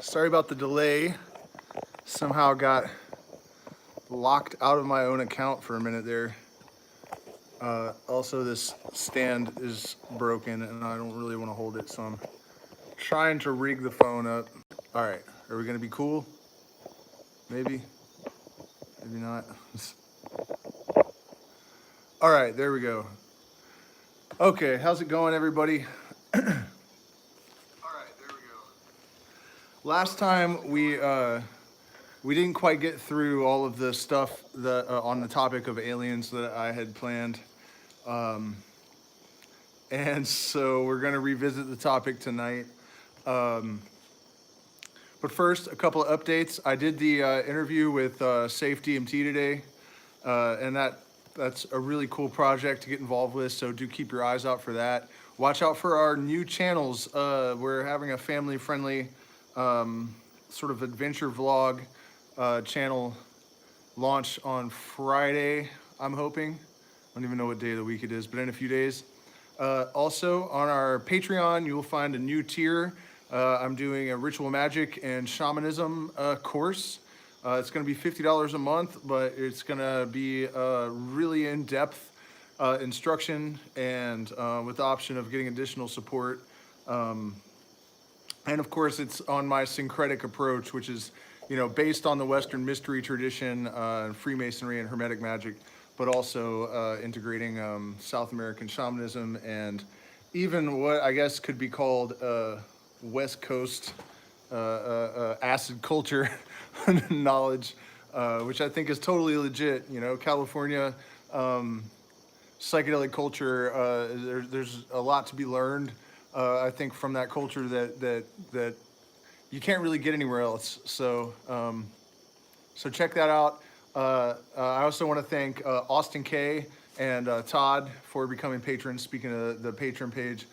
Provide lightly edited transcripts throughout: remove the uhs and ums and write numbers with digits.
Sorry about the delay. Somehow got locked out of my own account for a minute there. Also, this stand is broken and I don't really want to hold it, so I'm trying to rig the phone up. All right, are we gonna be cool? Maybe, maybe not. All right, there we go. Okay, how's it going, everybody? All right, there we go. Last time we didn't quite get through all of the stuff that on the topic of aliens that I had planned. And so we're going to revisit the topic tonight. But first, a couple of updates. I did the interview with Safe DMT today, and that's a really cool project to get involved with, so do keep your eyes out for that. Watch out for our new channels. We're having a family-friendly sort of adventure vlog channel launch on Friday, I'm hoping. I don't even know what day of the week it is, but in a few days. Also, on our Patreon, you will find a new tier. I'm doing a Ritual Magick and Shamanism course. It's going to be $50 a month, but it's going to be really in-depth instruction and with the option of getting additional support. And of course, it's on my syncretic approach, which is, based on the Western mystery tradition, Freemasonry and Hermetic magic, but also integrating South American shamanism and even what I guess could be called West Coast acid culture knowledge, which I think is totally legit. California psychedelic culture, there's a lot to be learned, I think, from that culture that you can't really get anywhere else. So check that out. I also want to thank Austin K and Todd for becoming patrons. Speaking of the patron page,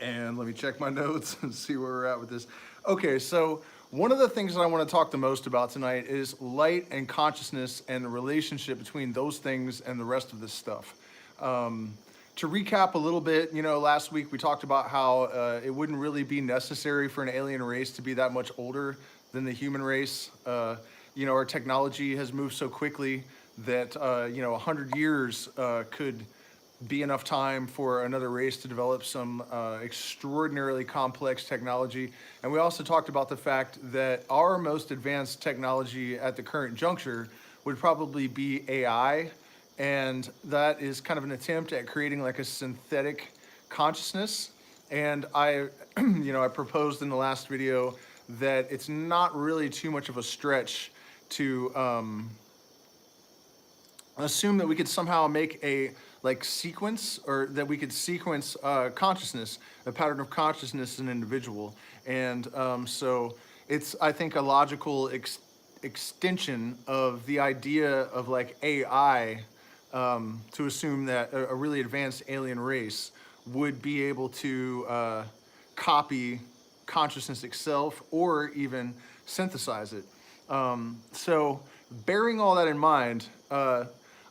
and let me check my notes and see where we're at with this. Okay, so one of the things that I want to talk the most about tonight is light and consciousness and the relationship between those things and the rest of this stuff. To recap a little bit, last week we talked about how it wouldn't really be necessary for an alien race to be that much older than the human race. Our technology has moved so quickly that 100 years could be enough time for another race to develop some extraordinarily complex technology. And we also talked about the fact that our most advanced technology at the current juncture would probably be AI. And that is kind of an attempt at creating like a synthetic consciousness. And I proposed in the last video that it's not really too much of a stretch to assume that we could somehow make a sequence, or that we could sequence consciousness, a pattern of consciousness in an individual. And so it's, I think, a logical extension of the idea of AI, to assume that a really advanced alien race would be able to copy consciousness itself or even synthesize it. So bearing all that in mind,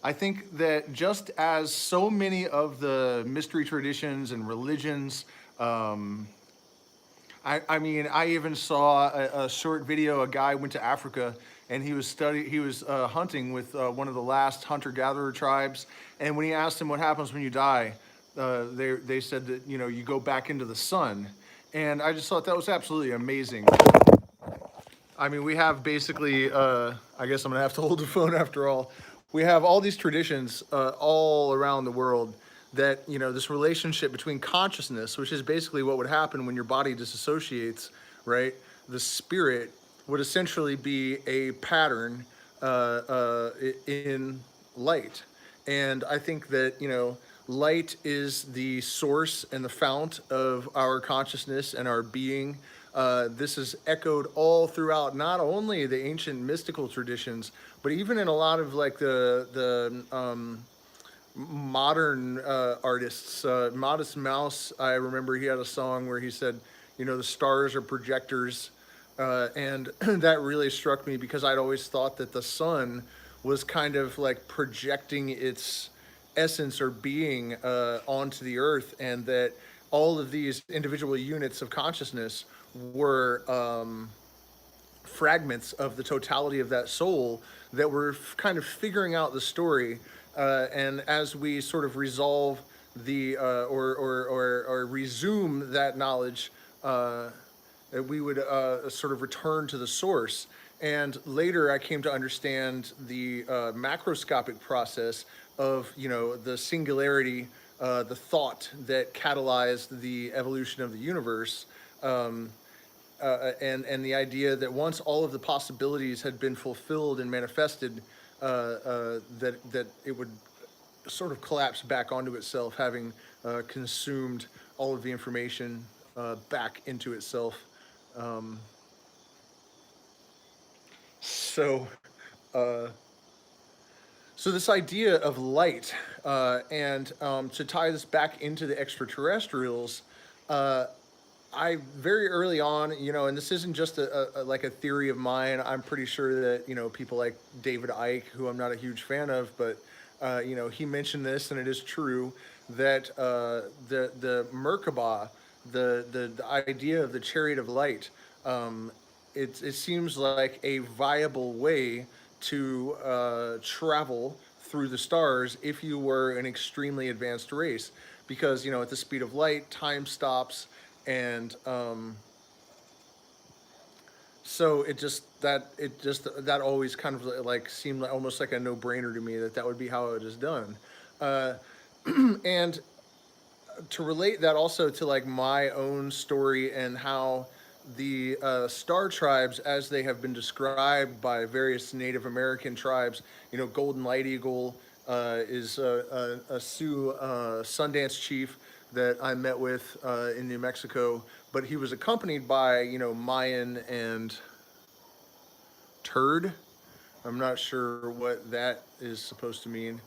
I think that just as so many of the mystery traditions and religions, I even saw a short video. A guy went to Africa and he was hunting with one of the last hunter-gatherer tribes. And when he asked him what happens when you die, they said that you go back into the sun. And I just thought that was absolutely amazing. We have basically, I guess I'm gonna have to hold the phone after all. We have all these traditions all around the world that, this relationship between consciousness, which is basically what would happen when your body disassociates, right? The spirit would essentially be a pattern in light. And I think that, light is the source and the fount of our consciousness and our being. This is echoed all throughout not only the ancient mystical traditions, but even in a lot of the modern artists. Modest Mouse, I remember he had a song where he said, the stars are projectors. And that really struck me because I'd always thought that the sun was kind of projecting its essence or being onto the earth, and that all of these individual units of consciousness were fragments of the totality of that soul that were kind of figuring out the story. And as we sort of resolve the or resume that knowledge, we would sort of return to the source. And later, I came to understand the macroscopic process of, the singularity, the thought that catalyzed the evolution of the universe. And the idea that once all of the possibilities had been fulfilled and manifested, that it would sort of collapse back onto itself, having consumed all of the information back into itself. Um, so, uh, so this idea of light, and to tie this back into the extraterrestrials, uh, I very early on, and this isn't just like a theory of mine. I'm pretty sure that people like David Icke, who I'm not a huge fan of, but he mentioned this, and it is true that the Merkaba, the idea of the chariot of light, it seems like a viable way to travel through the stars if you were an extremely advanced race, because at the speed of light, time stops, and so that always kind of like seemed like almost like a no-brainer to me that would be how it is done. uh, and to relate that also to like my own story and how the star tribes, as they have been described by various Native American tribes, Golden Light Eagle is a Sioux Sundance chief that I met with in New Mexico, but he was accompanied by Mayan and Turd. I'm not sure what that is supposed to mean.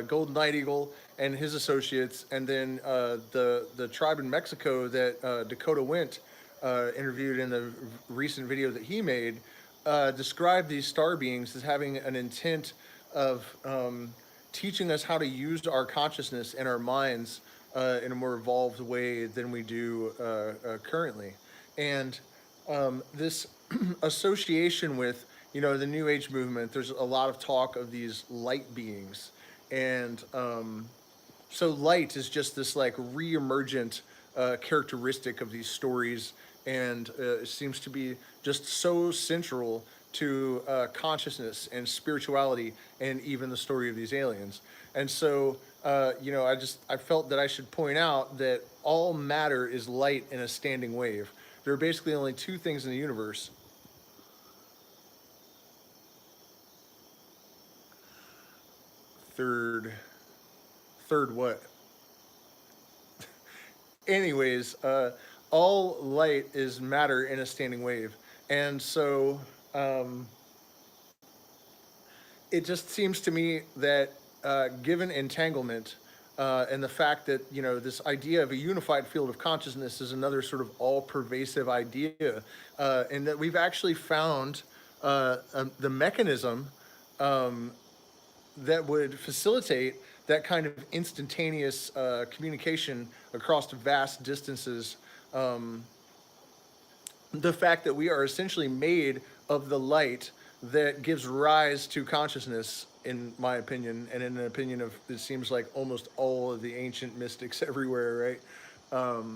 Golden Night Eagle and his associates, and then the tribe in Mexico that Dakota Wint interviewed in the recent video that he made, described these star beings as having an intent of teaching us how to use our consciousness and our minds in a more evolved way than we do currently. And this association with the New Age movement, there's a lot of talk of these light beings, and so light is just this like re-emergent characteristic of these stories, and it seems to be just so central to consciousness and spirituality, and even the story of these aliens. And so I felt that I should point out that all matter is light in a standing wave. There are basically only two things in the universe. Third what? Anyways, all light is matter in a standing wave. And so it just seems to me that given entanglement, and the fact that this idea of a unified field of consciousness is another sort of all-pervasive idea, and that we've actually found the mechanism that would facilitate that kind of instantaneous communication across vast distances. The fact that we are essentially made of the light that gives rise to consciousness, in my opinion, and in the opinion of, it seems like, almost all of the ancient mystics everywhere, right?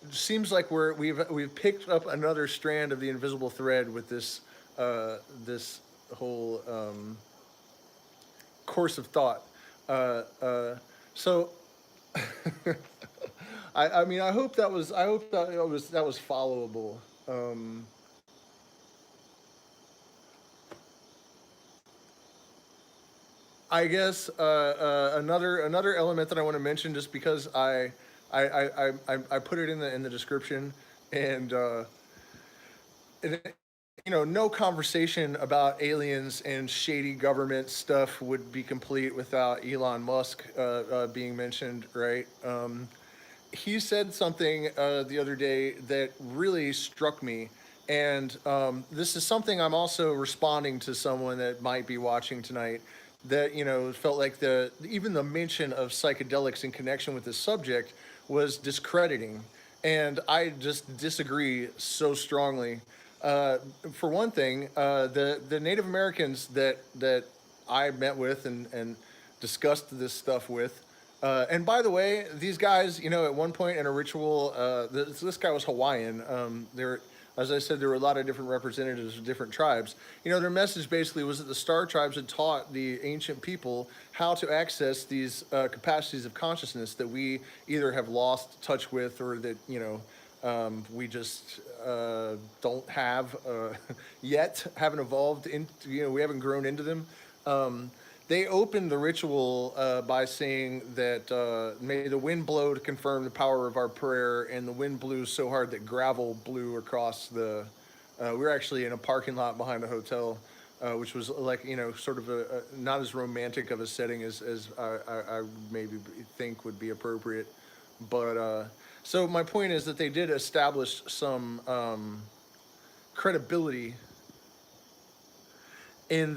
It seems like we've picked up another strand of the invisible thread with this whole course of thought. So I mean, I hope that was followable. I guess another element that I want to mention, just because I put it in the description, and no conversation about aliens and shady government stuff would be complete without Elon Musk being mentioned, right? He said something the other day that really struck me, and this is something I'm also responding to someone that might be watching tonight. that, felt like even the mention of psychedelics in connection with this subject was discrediting. And I just disagree so strongly. Uh, for one thing, the Native Americans that I met with and discussed this stuff with. And by the way, these guys, at one point in a ritual, this guy was Hawaiian. As I said, there were a lot of different representatives of different tribes. Their message basically was that the star tribes had taught the ancient people how to access these capacities of consciousness that we either have lost touch with, or that, we just don't have yet, haven't evolved into, we haven't grown into them. They opened the ritual by saying that may the wind blow to confirm the power of our prayer, and the wind blew so hard that gravel blew across the. We were actually in a parking lot behind a hotel, which was like, sort of a not as romantic of a setting as I maybe think would be appropriate. But so my point is that they did establish some credibility in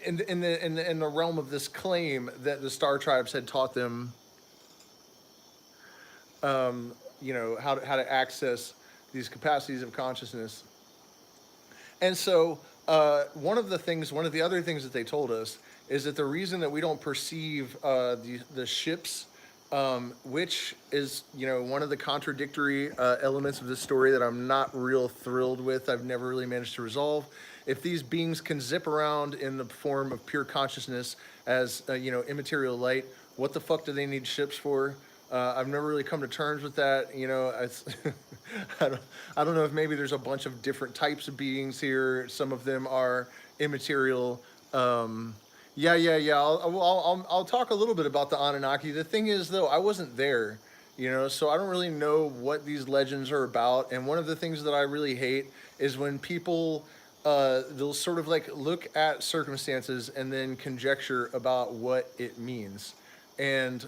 in the realm of this claim that the star tribes had taught them, how to access these capacities of consciousness. And so one of the other things that they told us is that the reason that we don't perceive the ships, which is, one of the contradictory elements of this story that I'm not real thrilled with. I've never really managed to resolve. If these beings can zip around in the form of pure consciousness as, immaterial light, what the fuck do they need ships for? I've never really come to terms with that. It's I don't know if maybe there's a bunch of different types of beings here. Some of them are immaterial. Yeah. I'll talk a little bit about the Anunnaki. The thing is, though, I wasn't there, so I don't really know what these legends are about. And one of the things that I really hate is when people they'll sort of like look at circumstances and then conjecture about what it means. And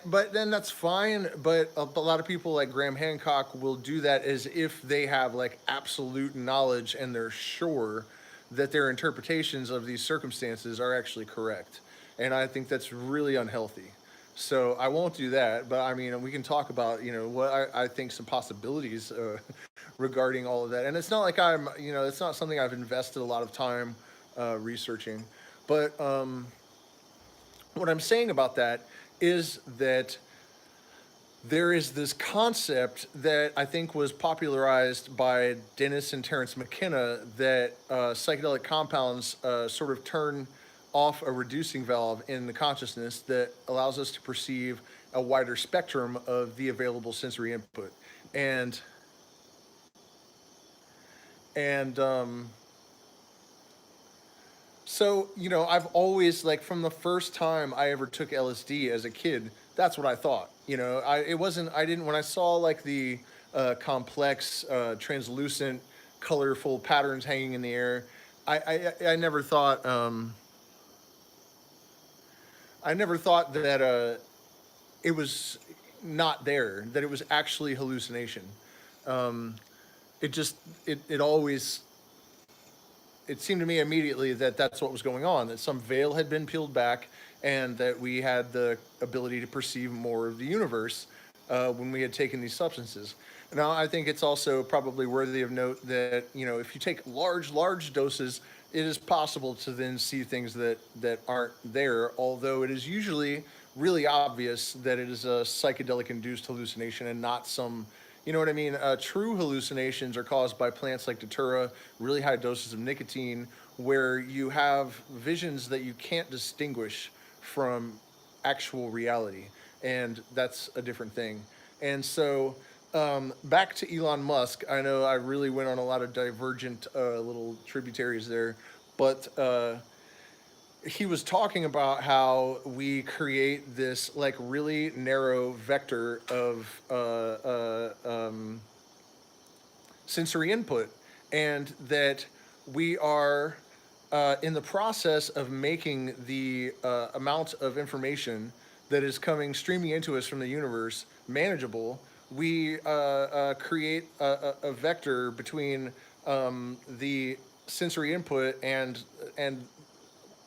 but then that's fine. But a lot of people like Graham Hancock will do that as if they have like absolute knowledge and they're sure that their interpretations of these circumstances are actually correct. And I think that's really unhealthy. So I won't do that. But I mean, we can talk about, what I think some possibilities regarding all of that. And it's not like it's not something I've invested a lot of time researching. But what I'm saying about that is that there is this concept that I think was popularized by Dennis and Terence McKenna that psychedelic compounds sort of turn off a reducing valve in the consciousness that allows us to perceive a wider spectrum of the available sensory input. And so, I've always, like, from the first time I ever took LSD as a kid, that's what I thought. When I saw, like, the complex, translucent, colorful patterns hanging in the air, I never thought, that it was not there, that it was actually hallucination. It always, it seemed to me immediately that that's what was going on, that some veil had been peeled back and that we had the ability to perceive more of the universe when we had taken these substances. Now, I think it's also probably worthy of note that, if you take large doses, it is possible to then see things that aren't there, although it is usually really obvious that it is a psychedelic-induced hallucination and not some. You know what I mean? True hallucinations are caused by plants like datura, really high doses of nicotine, where you have visions that you can't distinguish from actual reality. And that's a different thing. And so, back to Elon Musk. I know I really went on a lot of divergent little tributaries there, but he was talking about how we create this like really narrow vector of sensory input, and that we are in the process of making the amount of information that is coming streaming into us from the universe manageable. We create a vector between the sensory input and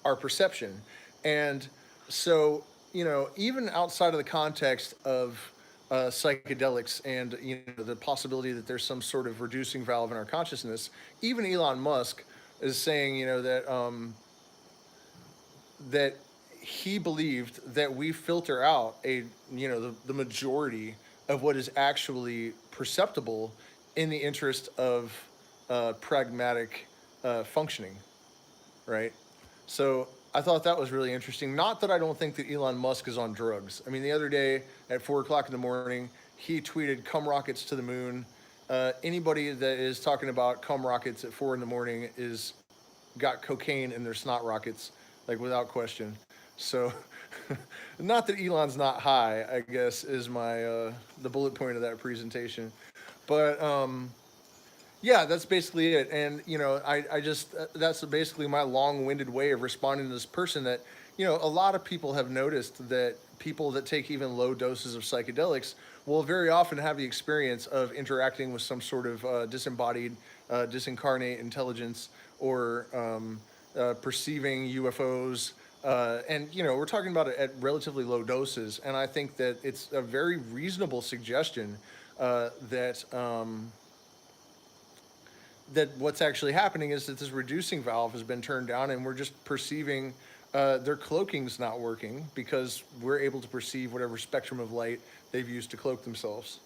our perception. And so, even outside of the context of psychedelics and the possibility that there's some sort of reducing valve in our consciousness, even Elon Musk is saying, that he believed that we filter out the majority of what is actually perceptible in the interest of pragmatic functioning, right? So I thought that was really interesting. Not that I don't think that Elon Musk is on drugs. I mean, the other day at 4 o'clock in the morning, he tweeted, "Come rockets to the moon." Anybody that is talking about come rockets at 4 in the morning is got cocaine in their snot rockets, like without question. So, not that Elon's not high, I guess, is my the bullet point of that presentation. But yeah, that's basically it. And I just that's basically my long-winded way of responding to this person. That a lot of people have noticed that people that take even low doses of psychedelics will very often have the experience of interacting with some sort of disembodied, disincarnate intelligence, or perceiving UFOs. And we're talking about it at relatively low doses, and I think that it's a very reasonable suggestion that that what's actually happening is that this reducing valve has been turned down, and we're just perceiving their cloaking's not working because we're able to perceive whatever spectrum of light they've used to cloak themselves.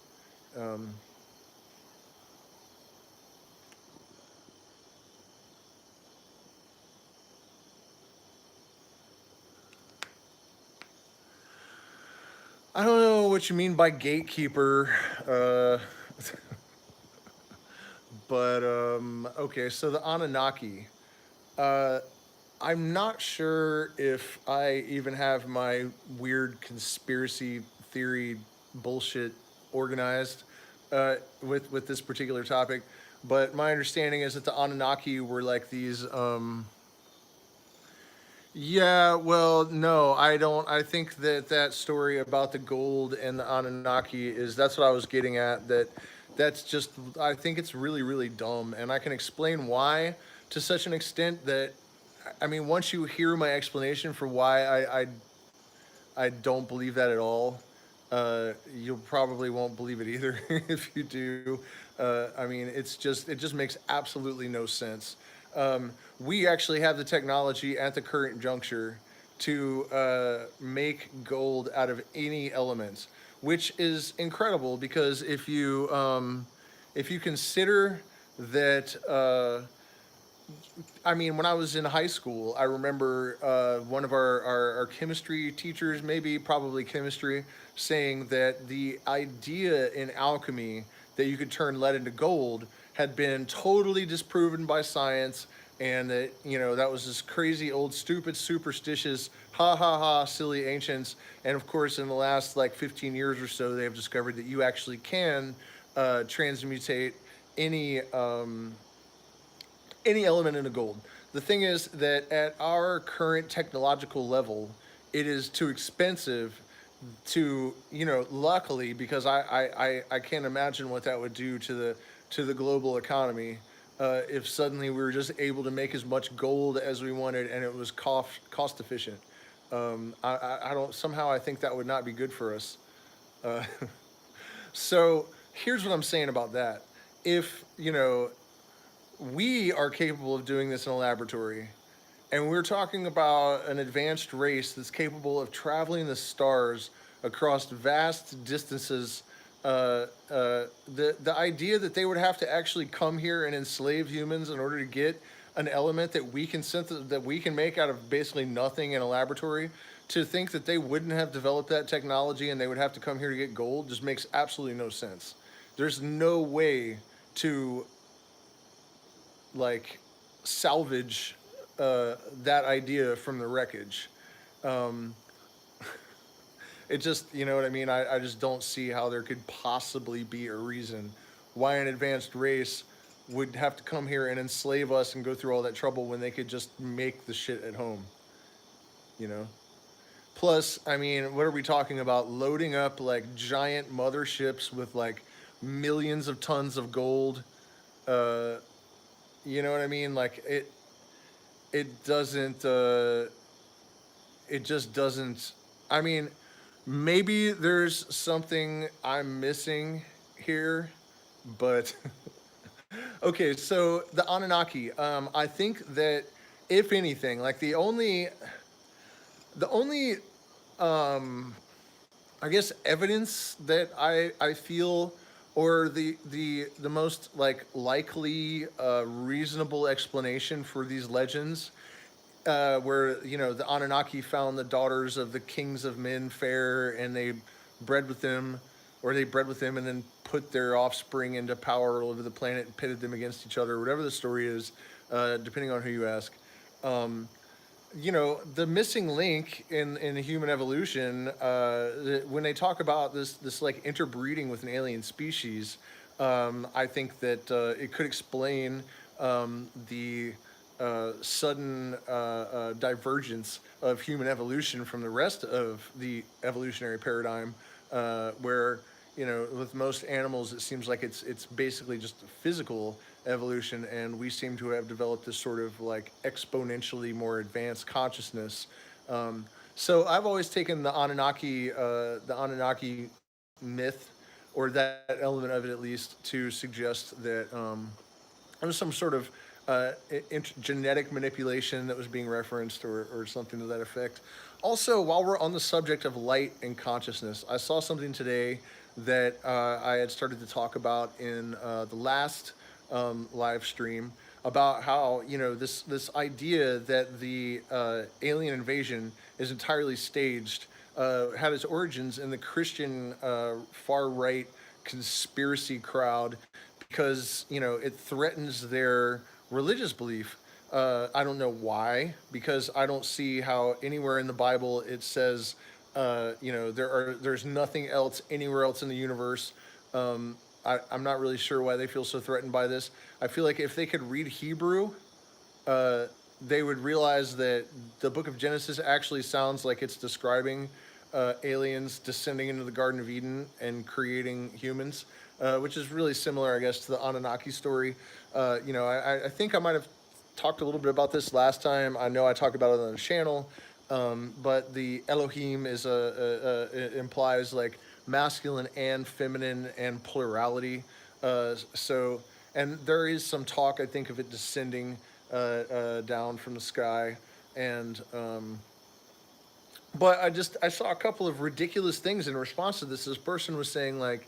Um, I don't know what you mean by gatekeeper, but okay. So the Anunnaki. Uh, I'm not sure if I even have my weird conspiracy theory bullshit organized with this particular topic, but my understanding is that the Anunnaki were like these. Yeah, well, no, I don't. I think that that story about the gold and the Anunnaki is that's what I was getting at. That's just. I think it's really really dumb, and I can explain why to such an extent that I mean, once you hear my explanation for why I don't believe that at all, you probably won't believe it either if you do. I mean, it just makes absolutely no sense. We actually have the technology at the current juncture to make gold out of any element, which is incredible because if you consider that. I mean, when I was in high school, I remember one of our chemistry teachers, maybe probably chemistry, saying that the idea in alchemy that you could turn lead into gold had been totally disproven by science, and that that was this crazy old stupid superstitious ha ha ha silly ancients. And of course, in the last like 15 years or so, they have discovered that you actually can transmutate any any element into gold. The thing is that at our current technological level, it is too expensive to, luckily, because I can't imagine what that would do to the global economy if suddenly we were just able to make as much gold as we wanted and it was cost efficient. I don't somehow I think that would not be good for us. Uh, so here's what I'm saying about that. If we are capable of doing this in a laboratory, and we're talking about an advanced race that's capable of traveling the stars across vast distances. The idea that they would have to actually come here and enslave humans in order to get an element that we can that we can make out of basically nothing in a laboratory, to think that they wouldn't have developed that technology and they would have to come here to get gold just makes absolutely no sense. There's no way to like salvage that idea from the wreckage. Um, it just, you know what I mean? I just don't see how there could possibly be a reason why an advanced race would have to come here and enslave us and go through all that trouble when they could just make the shit at home, you know? Plus, I mean, what are we talking about? Loading up like giant motherships with like millions of tons of gold. Uh, You know what I mean? Like it doesn't it just doesn't. I mean, maybe there's something I'm missing here, but okay. So the Anunnaki. I think that if anything, like the only um, I guess evidence that I feel, or the most like likely reasonable explanation for these legends, where the Anunnaki found the daughters of the kings of men fair, and bred with them, they bred with them, and then put their offspring into power all over the planet and pitted them against each other. Whatever the story is, depending on who you ask. Um, the missing link in human evolution, when they talk about this like interbreeding with an alien species, I think that it could explain the sudden divergence of human evolution from the rest of the evolutionary paradigm, where with most animals it seems like it's basically just physical evolution, and we seem to have developed this sort of like exponentially more advanced consciousness. So I've always taken the Anunnaki myth, or that element of it at least, to suggest that there's some sort of genetic manipulation that was being referenced, or something to that effect. Also, while we're on the subject of light and consciousness, I saw something today that I had started to talk about in the last live stream, about how this idea that the alien invasion is entirely staged had its origins in the Christian far right conspiracy crowd, because it threatens their religious belief. I don't know why, because I don't see how anywhere in the Bible it says, there's nothing else anywhere else in the universe. I'm not really sure why they feel so threatened by this. I feel like if they could read Hebrew, uh, they would realize that the book of Genesis actually sounds like it's describing aliens descending into the Garden of Eden and creating humans, which is really similar, I guess, to the Anunnaki story. I think I might have talked a little bit about this last time. I know I talked about it on the channel, but the Elohim it implies like masculine and feminine and plurality. So, and there is some talk, I think, of it descending down from the sky, and but I saw a couple of ridiculous things in response to this. This person was saying, like,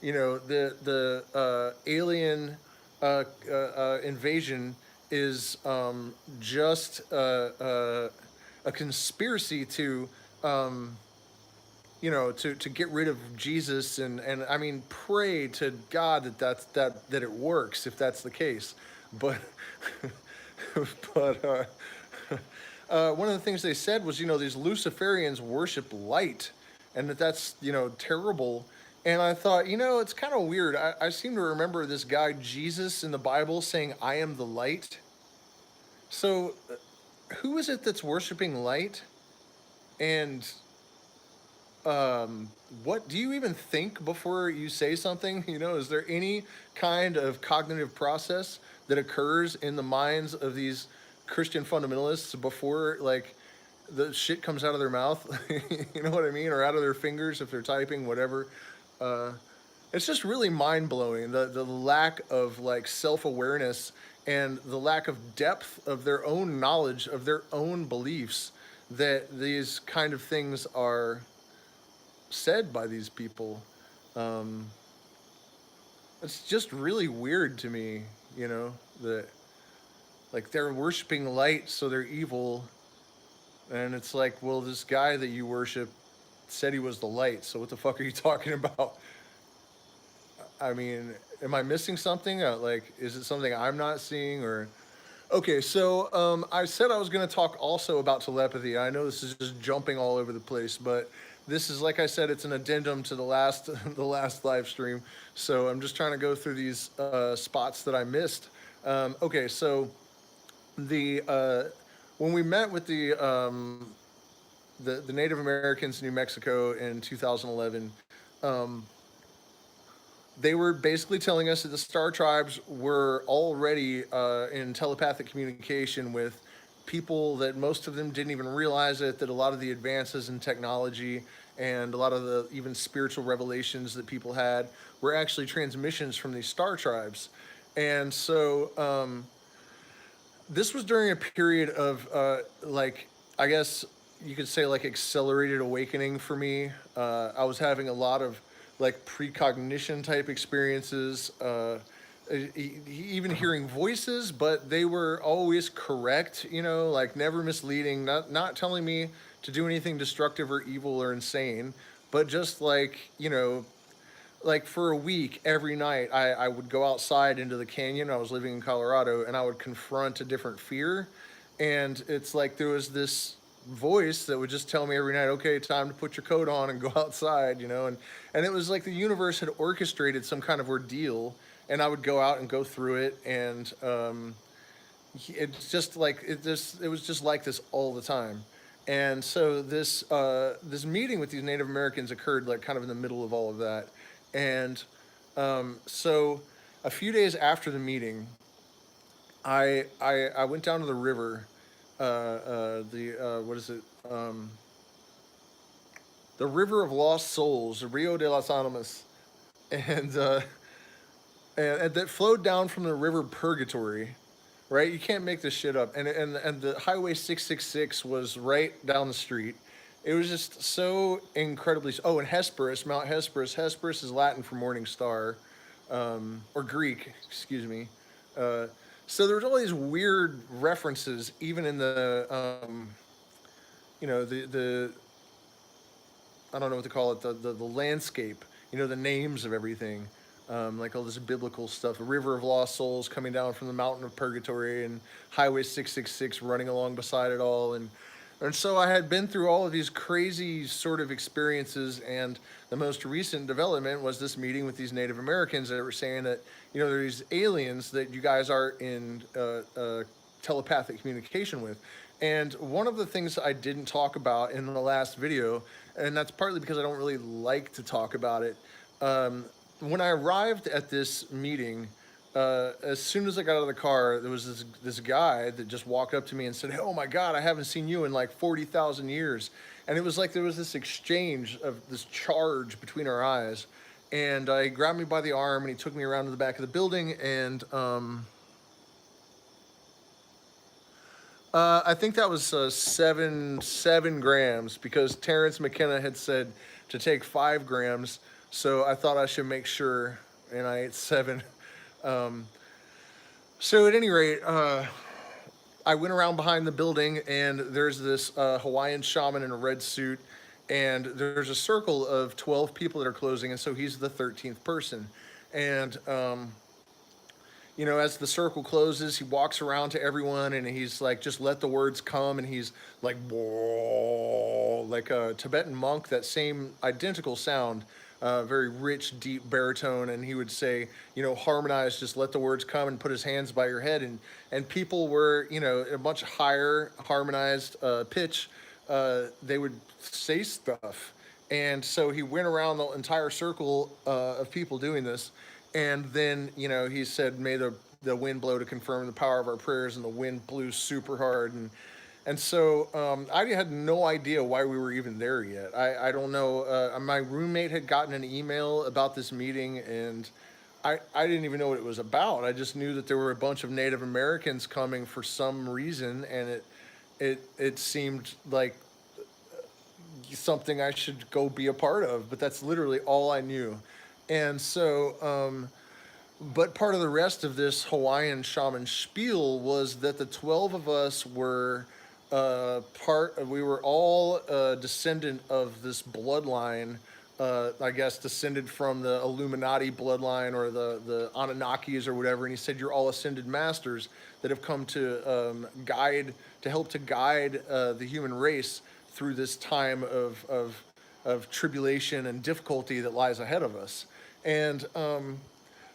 the alien invasion is just a conspiracy to to get rid of Jesus, and I mean, pray to God that it works, if that's the case. But but one of the things they said was, these Luciferians worship light, and that's terrible. And I thought, it's kind of weird. I seem to remember this guy Jesus in the Bible saying, "I am the light." So who is it that's worshiping light? And what do you even think before you say something? Is there any kind of cognitive process that occurs in the minds of these Christian fundamentalists before, like, the shit comes out of their mouth? You know what I mean? Or out of their fingers if they're typing, whatever. Uh, it's just really mind blowing, the lack of like self awareness, and the lack of depth of their own knowledge of their own beliefs, that these kind of things are said by these people. Um, it's just really weird to me, that like they're worshiping light, so they're evil. And it's like, well, this guy that you worship said he was the light, so what the fuck are you talking about? I mean, am I missing something? Like, is it something I'm not seeing, or? Okay, so I said I was going to talk also about telepathy. I know this is just jumping all over the place, but this is, like I said, it's an addendum to the last the last live stream. So I'm just trying to go through these spots that I missed. Okay, so the when we met with the Native Americans in New Mexico in 2011. Um, they were basically telling us that the star tribes were already in telepathic communication with people, that most of them didn't even realize it, that a lot of the advances in technology and a lot of the even spiritual revelations that people had were actually transmissions from these star tribes. And so this was during a period of like, I guess you could say, like, accelerated awakening for me. I was having a lot of like precognition type experiences, even hearing voices, but they were always correct, you know, like never misleading, not telling me to do anything destructive or evil or insane, but just like, you know, like for a week, every night, I would go outside into the canyon. I was living in Colorado, and I would confront a different fear. And it's like there was this voice that would just tell me every night, okay, time to put your coat on and go outside, you know. And it was like the universe had orchestrated some kind of ordeal, and I would go out and go through it. And it's just like, it was just like this all the time. And so this meeting with these Native Americans occurred like kind of in the middle of all of that. And so a few days after the meeting, I went down to the river, what is it? The River of Lost Souls, the Rio de las Animas, and, and that flowed down from the River Purgatory, right? You can't make this shit up. And the Highway 666 was right down the street. It was just so incredibly. Oh, and Hesperus, Mount Hesperus. Hesperus is Latin for morning star, or Greek, excuse me. So there was all these weird references, even in the, you know, the I don't know what to call it, the landscape. You know, the names of everything. Like all this biblical stuff, a river of lost souls coming down from the mountain of purgatory, and Highway 666 running along beside it all, and so I had been through all of these crazy sort of experiences, and the most recent development was this meeting with these Native Americans that were saying that, you know, there are these aliens that you guys are in telepathic communication with. And one of the things I didn't talk about in the last video, and that's partly because I don't really like to talk about it, when I arrived at this meeting, as soon as I got out of the car, there was this guy that just walked up to me and said, "Oh my God, I haven't seen you in like 40,000 years." And it was like there was this exchange of this charge between our eyes. And he grabbed me by the arm and he took me around to the back of the building. And I think that was seven grams, because Terrence McKenna had said to take 5 grams. So I thought I should make sure, and I ate 7. So at any rate, I went around behind the building, and there's this Hawaiian shaman in a red suit, and there's a circle of 12 people that are closing, and so he's the 13th person. And you know, as the circle closes, he walks around to everyone, and he's like, just let the words come, and he's like, whoa, like a Tibetan monk, that same identical sound. Very rich, deep baritone, and he would say, you know, harmonize, just let the words come, and put his hands by your head, and people were, you know, a much higher harmonized pitch. They would say stuff, and so he went around the entire circle of people doing this, and then, you know, he said, "May the wind blow to confirm the power of our prayers," and the wind blew super hard, and so I had no idea why we were even there yet. I don't know. My roommate had gotten an email about this meeting, and I didn't even know what it was about. I just knew that there were a bunch of Native Americans coming for some reason, and it seemed like something I should go be a part of. But that's literally all I knew. And so, but part of the rest of this Hawaiian shaman spiel was that the 12 of us were we were all descendant of this bloodline, I guess descended from the Illuminati bloodline, or the Anunnakis or whatever. And he said, you're all ascended masters that have come to help to guide the human race through this time of tribulation and difficulty that lies ahead of us. And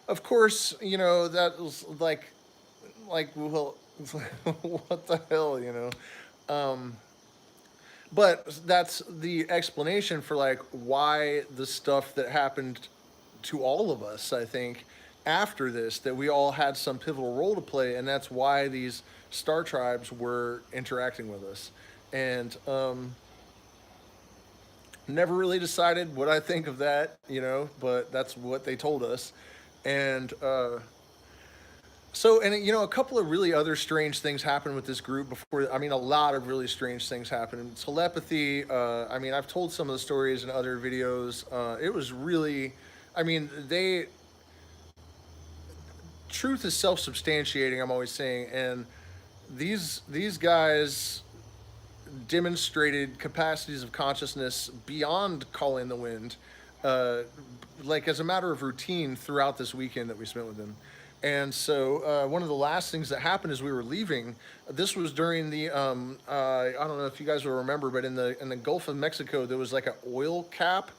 of course, you know, that was like, well, what the hell, you know? But that's the explanation for like why the stuff that happened to all of us, I think, after this, that we all had some pivotal role to play, and that's why these star tribes were interacting with us. And never really decided what I think of that, but that's what they told us. And a couple of really other strange things happened with this group before. I mean, a lot of really strange things happened. Telepathy, I've told some of the stories in other videos. It was really, I mean, they, truth is self-substantiating, I'm always saying. And these guys demonstrated capacities of consciousness beyond calling the wind, uh, like as a matter of routine throughout this weekend that we spent with them. And so one of the last things that happened as we were leaving, this was during the I don't know if you guys will remember, but in the Gulf of Mexico there was like an oil cap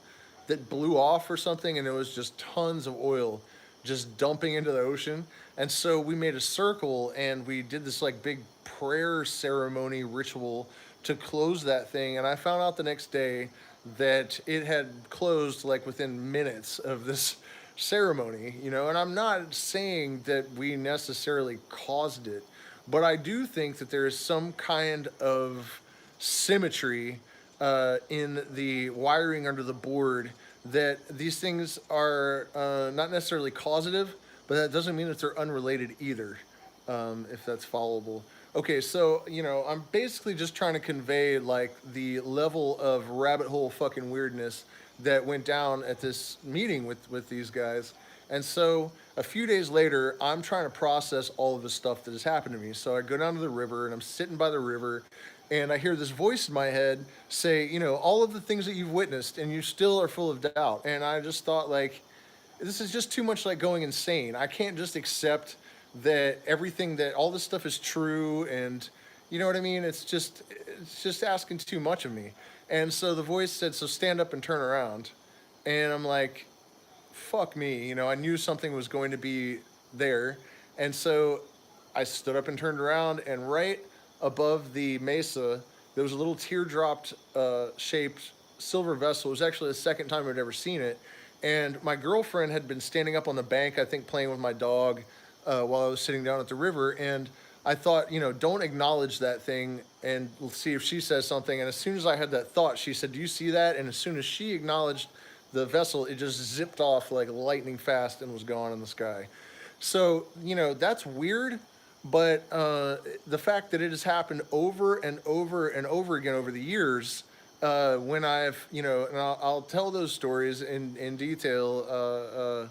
that blew off or something, and it was just tons of oil just dumping into the ocean. And so we made a circle and we did this like big prayer ceremony ritual to close that thing. And I found out the next day that it had closed like within minutes of this ceremony, and I'm not saying that we necessarily caused it, but I do think that there is some kind of symmetry in the wiring under the board, that these things are not necessarily causative, but that doesn't mean that they're unrelated either, if that's followable. Okay, so, I'm basically just trying to convey like the level of rabbit hole fucking weirdness that went down at this meeting with these guys. And so a few days later, I'm trying to process all of the stuff that has happened to me. So I go down to the river and I'm sitting by the river and I hear this voice in my head say, all of the things that you've witnessed and you still are full of doubt. And I just thought, like, this is just too much like going insane. I can't just accept that everything, that all this stuff is true, and you know what I mean? It's just asking too much of me. And so the voice said, so stand up and turn around. And I'm like, fuck me, I knew something was going to be there. And so I stood up and turned around, and right above the mesa there was a little teardrop shaped silver vessel. It was actually the second time I'd ever seen it. And my girlfriend had been standing up on the bank, I think playing with my dog, while I was sitting down at the river. And I thought, don't acknowledge that thing, and let's see if she says something. And as soon as I had that thought, she said, do you see that? And as soon as she acknowledged the vessel, it just zipped off like lightning fast and was gone in the sky. So, that's weird. But the fact that it has happened over and over and over again over the years, when I've, and I'll tell those stories in detail,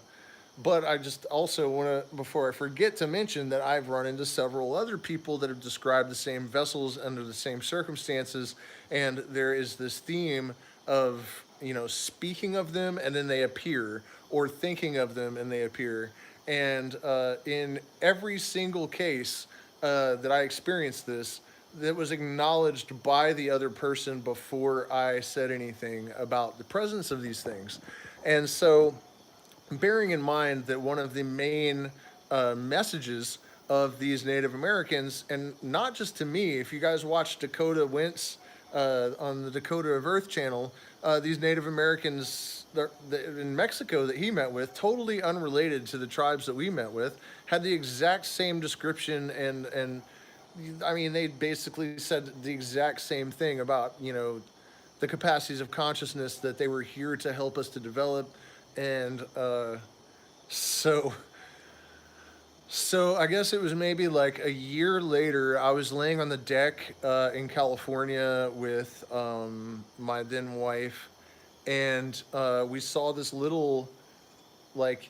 but I just also want to, before I forget, to mention that I've run into several other people that have described the same vessels under the same circumstances. And there is this theme of, speaking of them and then they appear, or thinking of them and they appear. And in every single case that I experienced this, that was acknowledged by the other person before I said anything about the presence of these things. And so, bearing in mind that one of the main messages of these Native Americans, and not just to me, if you guys watch Dakota Wentz on the Dakota of Earth channel, these Native Americans in Mexico that he met with, totally unrelated to the tribes that we met with, had the exact same description, and I mean, they basically said the exact same thing about, the capacities of consciousness that they were here to help us to develop. And so I guess it was maybe like a year later, I was laying on the deck in California with my then wife, and we saw this little like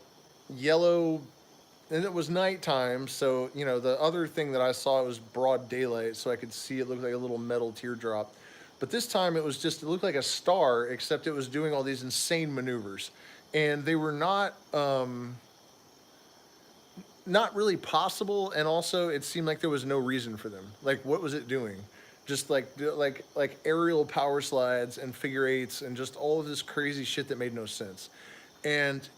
yellow, and it was nighttime, so the other thing that I saw was broad daylight, so I could see it looked like a little metal teardrop. But this time it looked like a star, except it was doing all these insane maneuvers. And they were not really possible, and also it seemed like there was no reason for them. Like, what was it doing? Just like aerial power slides and figure eights and just all of this crazy shit that made no sense. And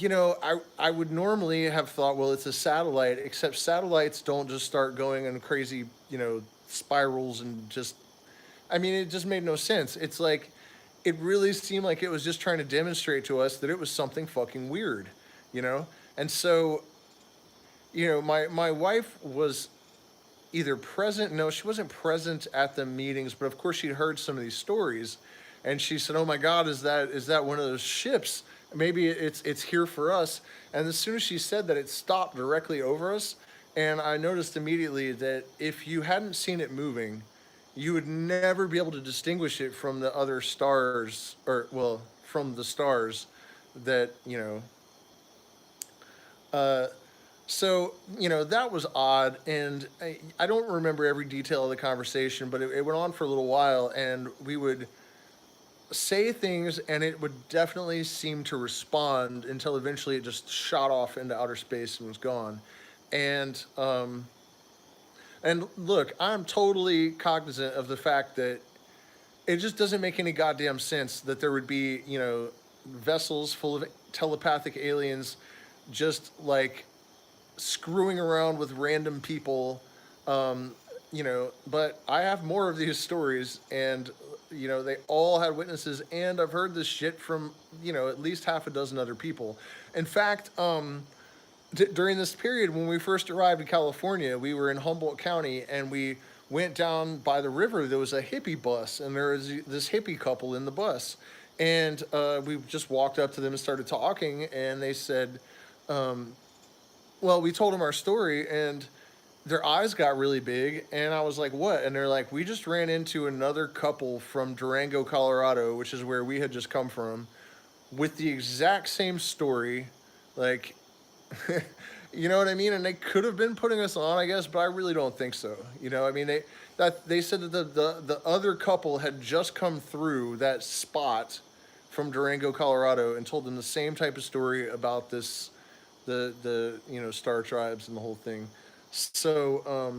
I would normally have thought, well, it's a satellite, except satellites don't just start going on crazy, spirals and just, I mean, it just made no sense. It's like it really seemed like it was just trying to demonstrate to us that it was something fucking weird, you know? And so, my wife was either present. No, she wasn't present at the meetings, but of course she'd heard some of these stories, and she said, "Oh my God, is that one of those ships? Maybe it's here for us." And as soon as she said that, it stopped directly over us, and I noticed immediately that if you hadn't seen it moving, you would never be able to distinguish it from the other stars, or well, from the stars that Uh, so, that was odd. And I don't remember every detail of the conversation, but it went on for a little while. And we would say things, and it would definitely seem to respond until eventually it just shot off into outer space and was gone. And, and look, I'm totally cognizant of the fact that it just doesn't make any goddamn sense that there would be, vessels full of telepathic aliens just like screwing around with random people. But I have more of these stories, and they all had witnesses, and I've heard this shit from at least half a dozen other people. In fact, during this period when we first arrived in California, we were in Humboldt County, and we went down by the river. There was a hippie bus, and there was this hippie couple in the bus, and we just walked up to them and started talking, and they said, well, we told them our story, and their eyes got really big, and I was like, "What?" And they're like, "We just ran into another couple from Durango, Colorado, which is where we had just come from, with the exact same story, like." You know what I mean? And they could have been putting us on, I guess, but I really don't think so. I mean, they said that the other couple had just come through that spot from Durango, Colorado, and told them the same type of story about the star tribes and the whole thing. So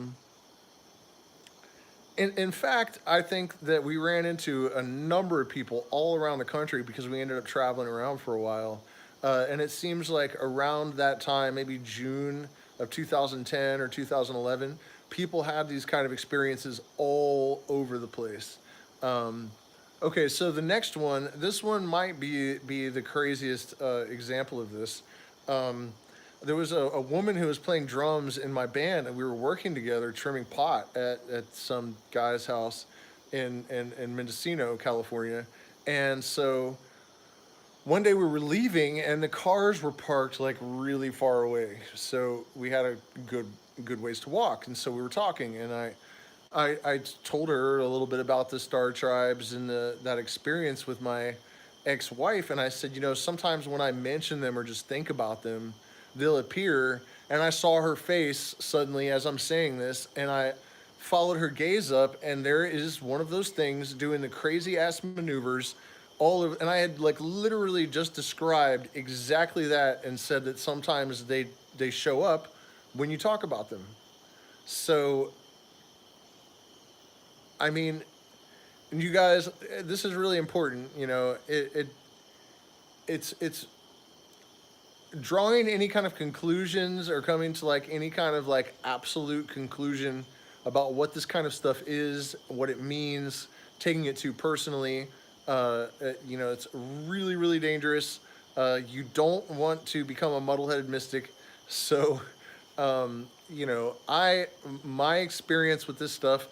in fact, I think that we ran into a number of people all around the country because we ended up traveling around for a while. And it seems like around that time, maybe June of 2010 or 2011, people had these kind of experiences all over the place. Okay, so the next one, this one might be the craziest example of this. There was a woman who was playing drums in my band, and we were working together trimming pot at some guy's house in Mendocino, California. And so one day we were leaving, and the cars were parked like really far away. So we had a good ways to walk, and so we were talking, and I told her a little bit about the star tribes and that experience with my ex-wife, and I said, sometimes when I mention them or just think about them, they'll appear. And I saw her face suddenly as I'm saying this, and I followed her gaze up, and there is one of those things doing the crazy ass maneuvers and I had like literally just described exactly that and said that sometimes they show up when you talk about them. So I mean, you guys, this is really important. It's drawing any kind of conclusions or coming to like any kind of like absolute conclusion about what this kind of stuff is, what it means, taking it too personally. It's really, really dangerous. You don't want to become a muddle-headed mystic. So, my experience with this stuff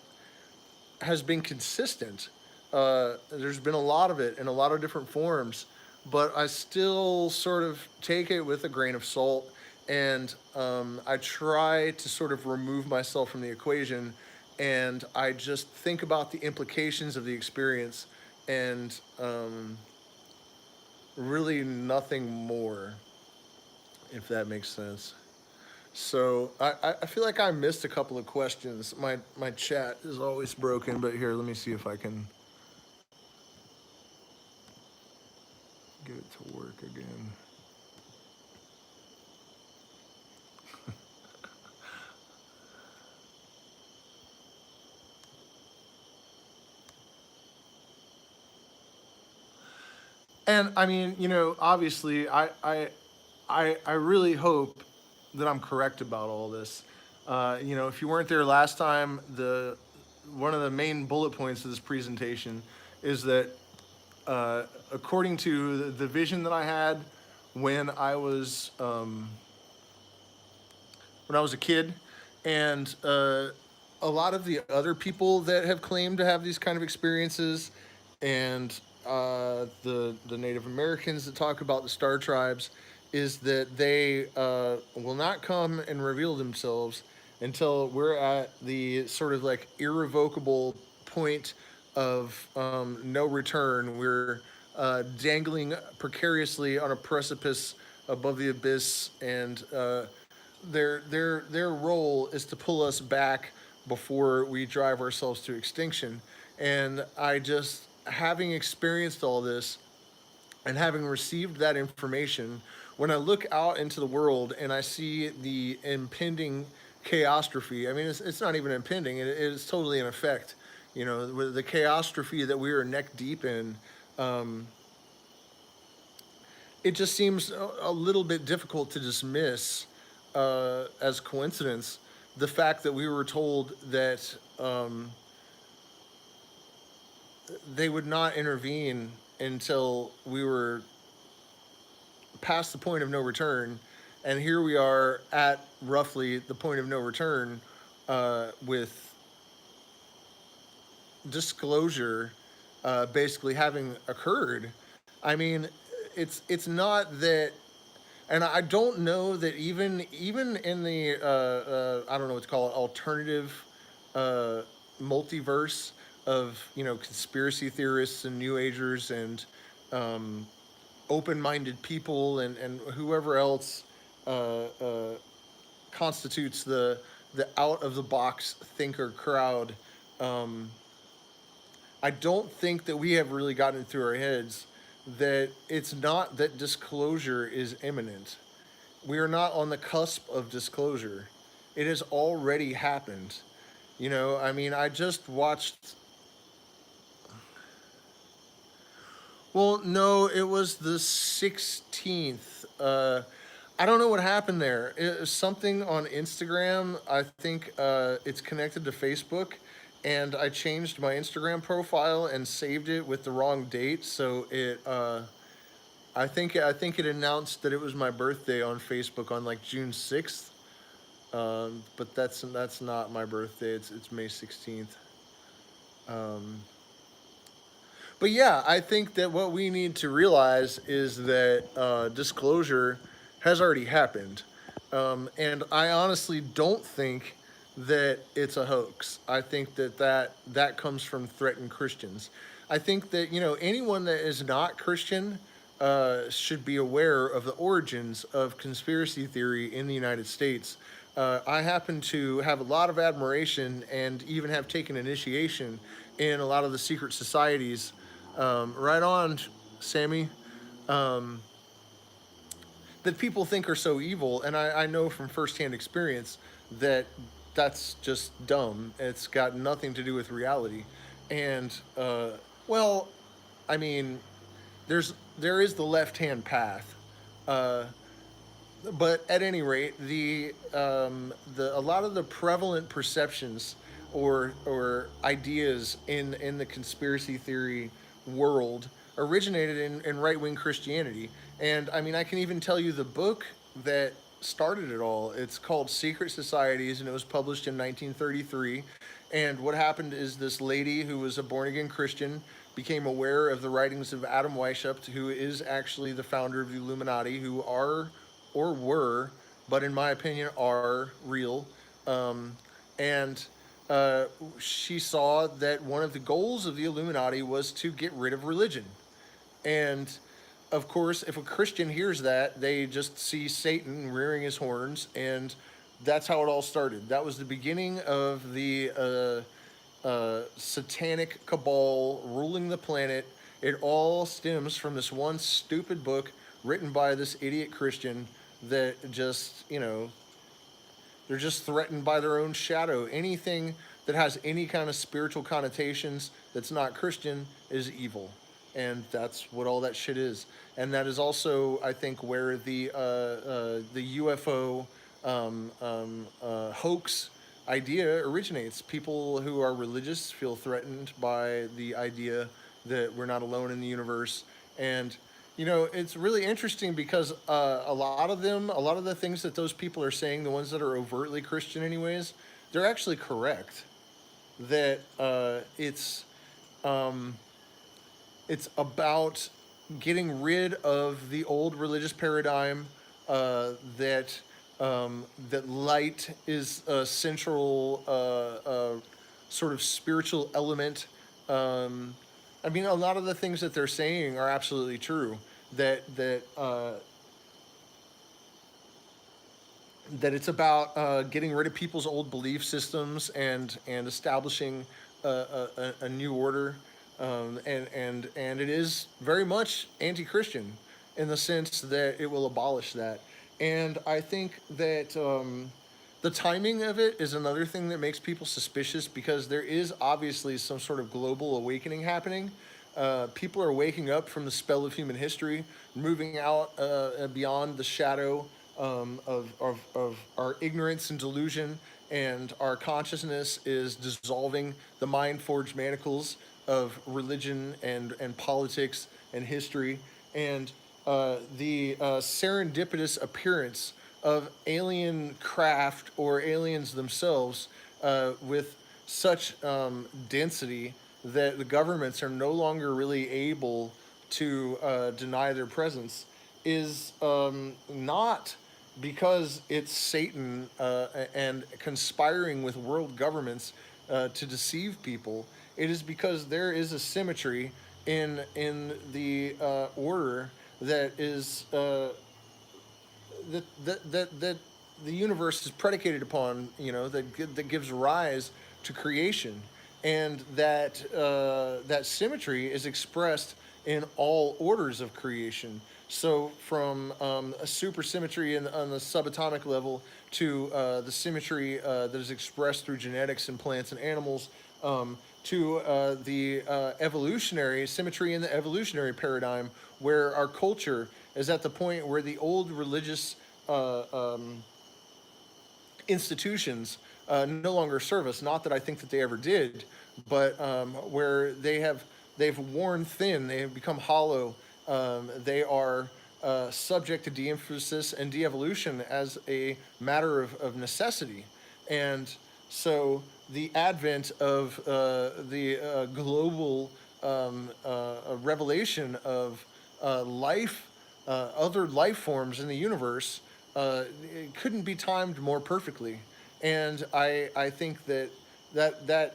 has been consistent. There's been a lot of it in a lot of different forms, but I still sort of take it with a grain of salt, and I try to sort of remove myself from the equation, and I just think about the implications of the experience, and really nothing more, if that makes sense. So I feel like I missed a couple of questions. My chat is always broken, but here, let me see if I can get it to work again. And I mean, obviously, I really hope that I'm correct about all this. If you weren't there last time, one of the main bullet points of this presentation is that according to the vision that I had when I was a kid, and a lot of the other people that have claimed to have these kind of experiences, and the Native Americans that talk about the star tribes, is that they will not come and reveal themselves until we're at the sort of like irrevocable point of no return. We're dangling precariously on a precipice above the abyss, and their role is to pull us back before we drive ourselves to extinction. And I just, having experienced all this and having received that information, when I look out into the world and I see the impending chaostrophe, I mean, it's not even impending, it is totally in effect. You know, with the chaostrophe that we are neck deep in, um, it just seems a little bit difficult to dismiss as coincidence the fact that we were told that they would not intervene until we were past the point of no return, and here we are at roughly the point of no return with disclosure basically having occurred. I mean, it's not that, and I don't know that even in the I don't know what to call it, alternative uh, multiverse of, you know, conspiracy theorists and New Agers and um, open-minded people and whoever else constitutes the out of the box thinker crowd. Um, I don't think that we have really gotten it through our heads that it's not that disclosure is imminent. We are not on the cusp of disclosure. It has already happened. You know, I mean, I just watched. Well, no, it was the 16th. I don't know what happened there. It was something on Instagram. I think it's connected to Facebook, and I changed my Instagram profile and saved it with the wrong date. So it, I think it announced that it was my birthday on Facebook on like June 6th. But that's not my birthday. It's May 16th. Um, But yeah, I think that what we need to realize is that disclosure has already happened. And I honestly don't think that it's a hoax. I think that comes from threatened Christians. I think that, you know, anyone that is not Christian should be aware of the origins of conspiracy theory in the United States. I happen to have a lot of admiration and even have taken initiation in a lot of the secret societies. Right on, Sammy. Um, that people think are so evil, and I know from firsthand experience that that's just dumb. It's got nothing to do with reality. And well, I mean, there is the left hand path. Uh, but at any rate, the a lot of the prevalent perceptions or ideas in the conspiracy theory world originated in right wing Christianity. And I mean, I can even tell you the book that started it all. It's called Secret Societies, and it was published in 1933. And what happened is this lady who was a born again Christian became aware of the writings of Adam Weishaupt, who is actually the founder of the Illuminati, who are or were, but in my opinion, are real. Um, and she saw that one of the goals of the Illuminati was to get rid of religion. And of course, if a Christian hears that, they just see Satan rearing his horns, and that's how it all started. That was the beginning of the satanic cabal ruling the planet. It all stems from this one stupid book written by this idiot Christian that just, you know, they're just threatened by their own shadow. Anything that has any kind of spiritual connotations that's not Christian is evil. And that's what all that shit is. And that is also, I think, where the UFO hoax idea originates. People who are religious feel threatened by the idea that we're not alone in the universe. And it's really interesting because a lot of the things that those people are saying, the ones that are overtly Christian, anyways, they're actually correct. That it's about getting rid of the old religious paradigm, that that light is a central sort of spiritual element. Um, I mean, a lot of the things that they're saying are absolutely true. That it's about getting rid of people's old belief systems and establishing a new order, and it is very much anti-Christian in the sense that it will abolish that. And I think that the timing of it is another thing that makes people suspicious, because there is obviously some sort of global awakening happening. People are waking up from the spell of human history, moving out beyond the shadow of our ignorance and delusion, and our consciousness is dissolving the mind forged manacles of religion and politics and history. And the serendipitous appearance of alien craft or aliens themselves with such density that the governments are no longer really able to deny their presence is not because it's Satan and conspiring with world governments to deceive people. It is because there is a symmetry in the order that is that the universe is predicated upon, that gives rise to creation, and that symmetry is expressed in all orders of creation. So from a supersymmetry on the subatomic level to the symmetry that is expressed through genetics in plants and animals, to the evolutionary symmetry in the evolutionary paradigm, where our culture is at the point where the old religious uh, um, institutions no longer serve us. Not that I think that they ever did, but where they've worn thin, they have become hollow. They are subject to de-emphasis and de-evolution as a matter of necessity. And so the advent of the global revelation of life, other life forms in the universe, it couldn't be timed more perfectly. And I think that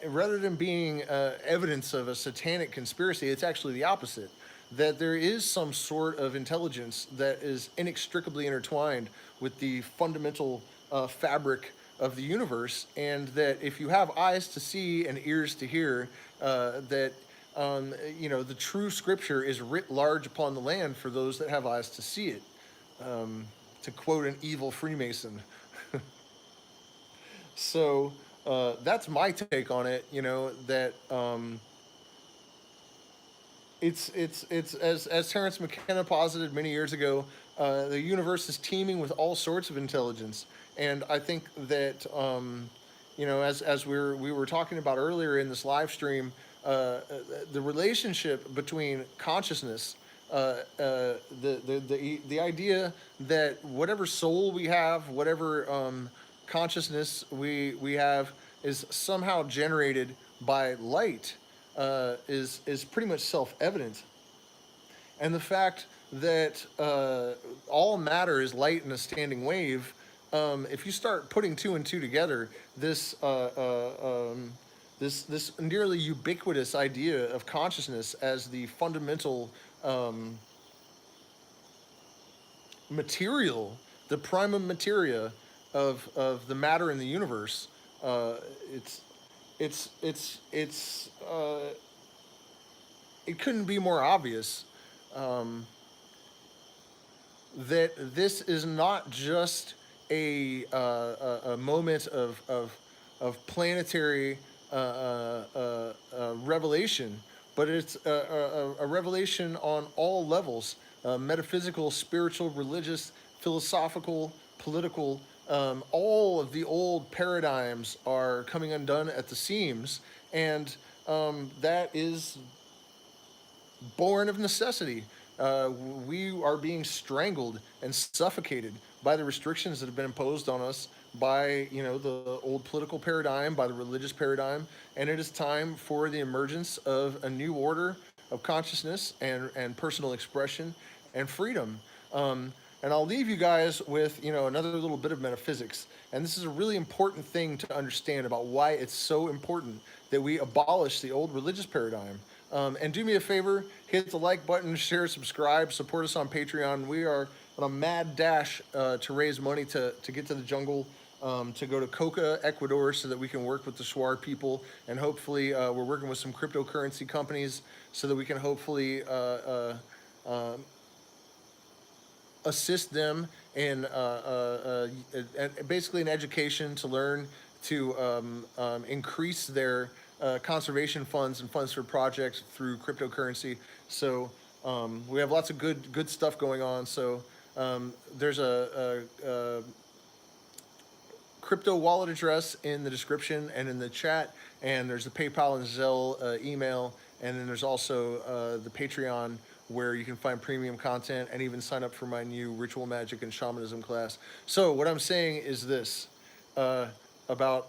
rather than being evidence of a satanic conspiracy, it's actually the opposite. That there is some sort of intelligence that is inextricably intertwined with the fundamental fabric of the universe, and that if you have eyes to see and ears to hear, that the true scripture is writ large upon the land for those that have eyes to see it. To quote an evil Freemason. So that's my take on it. That it's as Terence McKenna posited many years ago. The universe is teeming with all sorts of intelligence, and I think that as we were talking about earlier in this live stream, the relationship between consciousness, the idea that whatever soul we have, whatever consciousness we have, is somehow generated by light, is pretty much self-evident. And the fact that all matter is light in a standing wave, if you start putting two and two together, this nearly ubiquitous idea of consciousness as the fundamental um, material, the primum materia of the matter in the universe, uh, it's it's it couldn't be more obvious um, that this is not just a moment of planetary revelation, but it's a revelation on all levels: metaphysical, spiritual, religious, philosophical, political. All of the old paradigms are coming undone at the seams, and that is born of necessity. We are being strangled and suffocated by the restrictions that have been imposed on us by, the old political paradigm, by the religious paradigm, and it is time for the emergence of a new order of consciousness and personal expression and freedom. And I'll leave you guys with, another little bit of metaphysics. And this is a really important thing to understand about why it's so important that we abolish the old religious paradigm. And do me a favor, hit the like button, share, subscribe, support us on Patreon. We are on a mad dash to raise money to get to the jungle, to go to Coca, Ecuador, so that we can work with the Shuar people. And hopefully, we're working with some cryptocurrency companies so that we can hopefully assist them in basically an education to learn to increase their conservation funds and funds for projects through cryptocurrency. So we have lots of good stuff going on. So there's a crypto wallet address in the description and in the chat, and there's the PayPal and Zelle email, and then there's also the Patreon, where you can find premium content and even sign up for my new Ritual Magick and Shamanism class. So what I'm saying is this, about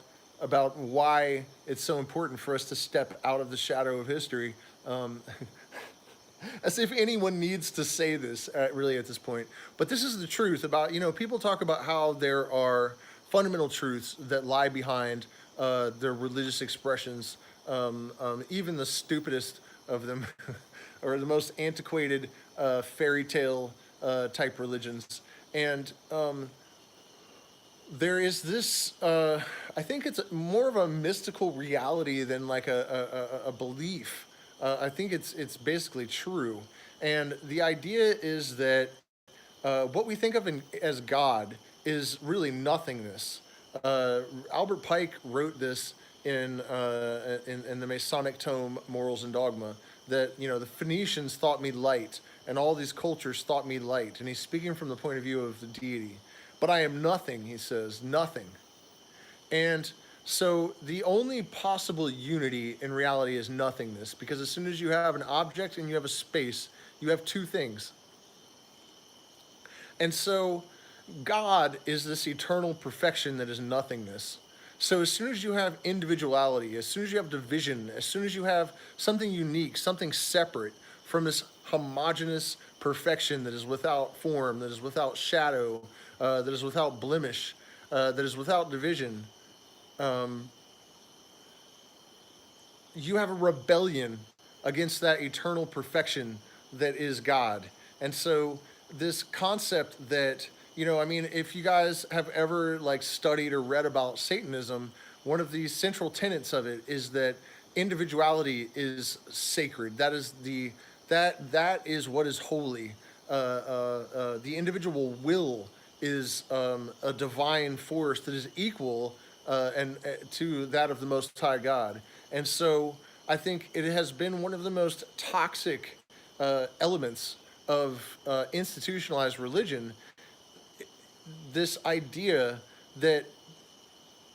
why it's so important for us to step out of the shadow of history. As if anyone needs to say this really at this point. But this is the truth about, people talk about how there are fundamental truths that lie behind their religious expressions, even the stupidest of them, or the most antiquated fairy tale type religions. And there is this, I think it's more of a mystical reality than like a belief. I think it's basically true. And the idea is that what we think of as God is really nothingness. Albert Pike wrote this in the Masonic tome Morals and Dogma, that the Phoenicians thought me light, and all these cultures thought me light. And he's speaking from the point of view of the deity. But I am nothing, he says, nothing. And so the only possible unity in reality is nothingness, because as soon as you have an object and you have a space, you have two things. And so God is this eternal perfection that is nothingness. So as soon as you have individuality, as soon as you have division, as soon as you have something unique, something separate from this homogeneous perfection that is without form, that is without shadow, that is without blemish, that is without division, you have a rebellion against that eternal perfection that is God. And so this concept that, if you guys have ever studied or read about Satanism, one of the central tenets of it is that individuality is sacred. That is that is what is holy. The individual will is a divine force that is equal and to that of the Most High God. And so I think it has been one of the most toxic elements of institutionalized religion, this idea that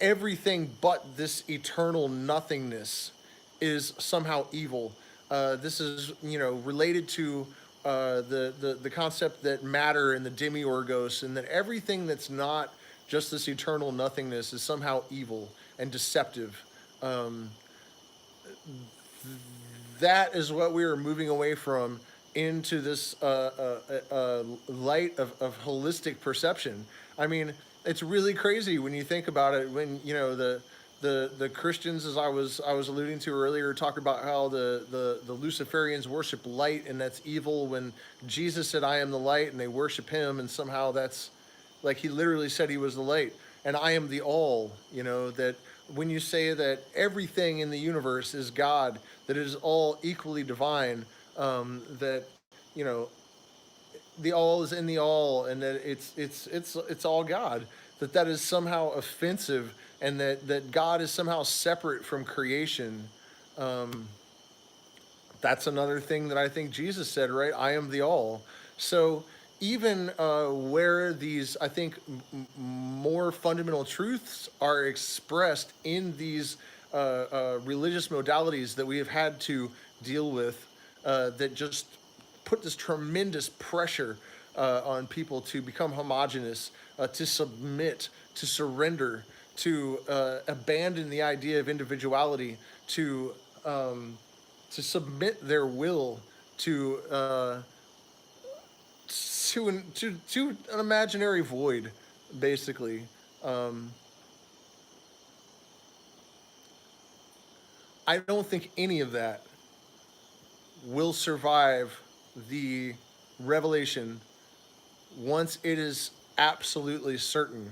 everything but this eternal nothingness is somehow evil. This is, related to the concept that matter and the demiurgos, and that everything that's not just this eternal nothingness is somehow evil and deceptive. That is what we are moving away from into this light of holistic perception. I mean, it's really crazy when you think about it. When the Christians, as I was alluding to earlier, talk about how the Luciferians worship light and that's evil. When Jesus said, "I am the light," and they worship him, and somehow that's like he literally said he was the light, and I am the all. That when you say that everything in the universe is God, that it is all equally divine. That the all is in the all, and that it's all God. That is somehow offensive, and that God is somehow separate from creation. That's another thing that I think Jesus said, right? I am the all. So even where these, I think, more fundamental truths are expressed in these religious modalities that we have had to deal with that just put this tremendous pressure on people to become homogenous, to submit, to surrender, to abandon the idea of individuality, to submit their will to to an imaginary void, basically. Um, I don't think any of that will survive the revelation once it is absolutely certain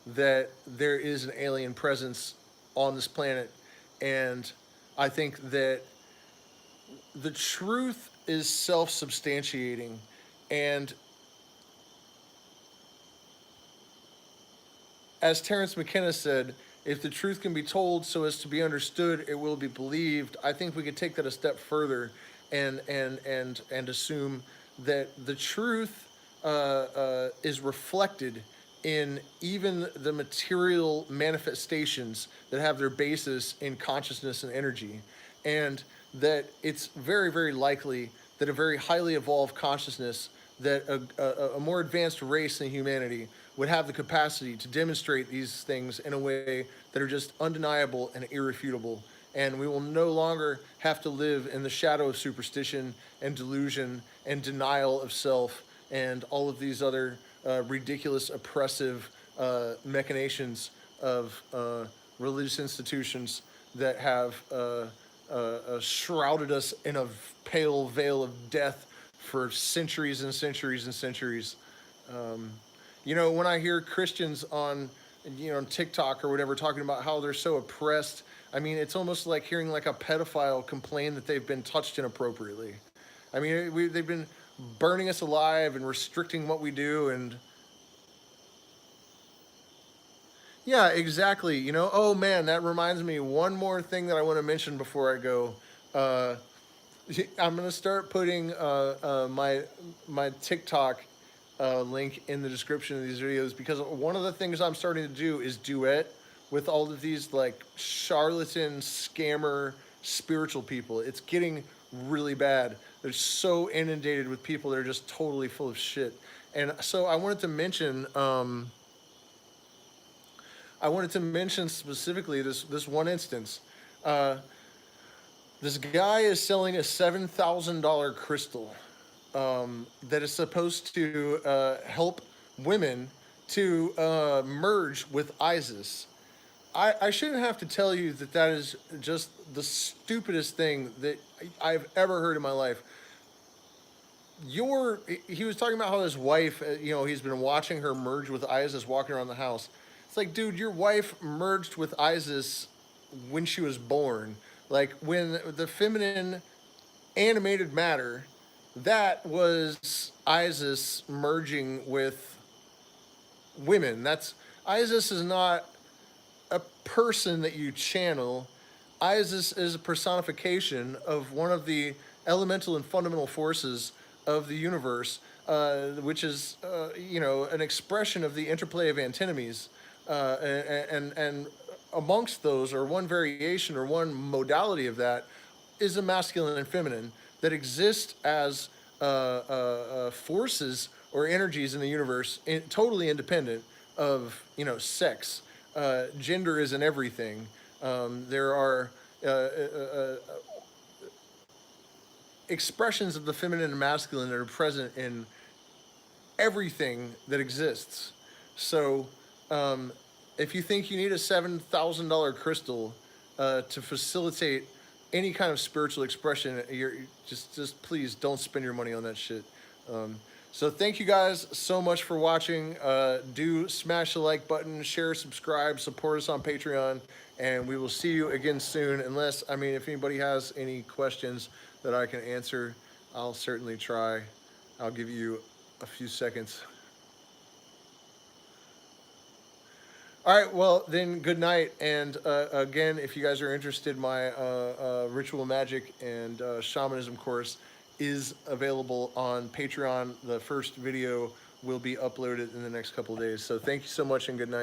that there is an alien presence on this planet. And I think that the truth is self substantiating. And as Terence McKenna said, if the truth can be told so as to be understood, it will be believed. I think we could take that a step further and assume that the truth is reflected in even the material manifestations that have their basis in consciousness and energy, and that it's very, very likely that a very highly evolved consciousness, that a more advanced race than humanity would have the capacity to demonstrate these things in a way that are just undeniable and irrefutable. And we will no longer have to live in the shadow of superstition and delusion and denial of self and all of these other ridiculous, oppressive machinations of religious institutions that have shrouded us in a pale veil of death for centuries and centuries and centuries. You know, when I hear Christians on, on TikTok or whatever talking about how they're so oppressed, I mean, it's almost like hearing like a pedophile complain that they've been touched inappropriately. I mean, they've been burning us alive and restricting what we do, and yeah, exactly. You know, oh man, that reminds me one more thing that I want to mention before I go. Uh, I'm gonna start putting my TikTok link in the description of these videos, because one of the things I'm starting to do is duet with all of these like charlatan scammer spiritual people. It's getting really bad. They're so inundated with people that are just totally full of shit. And so I wanted to mention specifically this one instance. Uh, this guy is selling a $7,000 crystal that is supposed to help women to merge with ISIS. I shouldn't have to tell you that that is just the stupidest thing that I've ever heard in my life. He was talking about how his wife, he's been watching her merge with ISIS walking around the house. It's like, dude, your wife merged with ISIS when she was born. Like, when the feminine animated matter, that was ISIS merging with women. That's ISIS is not a person that you channel. Isis is a personification of one of the elemental and fundamental forces of the universe, which is, an expression of the interplay of antinomies. And amongst those, or one variation or one modality of that, is a masculine and feminine that exist as forces or energies in the universe, totally independent of, sex. Gender isn't everything. There are expressions of the feminine and masculine that are present in everything that exists. So, if you think you need a $7,000 crystal to facilitate any kind of spiritual expression, you're just please don't spend your money on that shit. So thank you guys so much for watching. Do smash the like button, share, subscribe, support us on Patreon, and we will see you again soon. If anybody has any questions that I can answer, I'll certainly try. I'll give you a few seconds. All right, well, then good night. And again, if you guys are interested, my Ritual Magick and Shamanism course is available on Patreon. The first video will be uploaded in the next couple of days. So thank you so much and good night.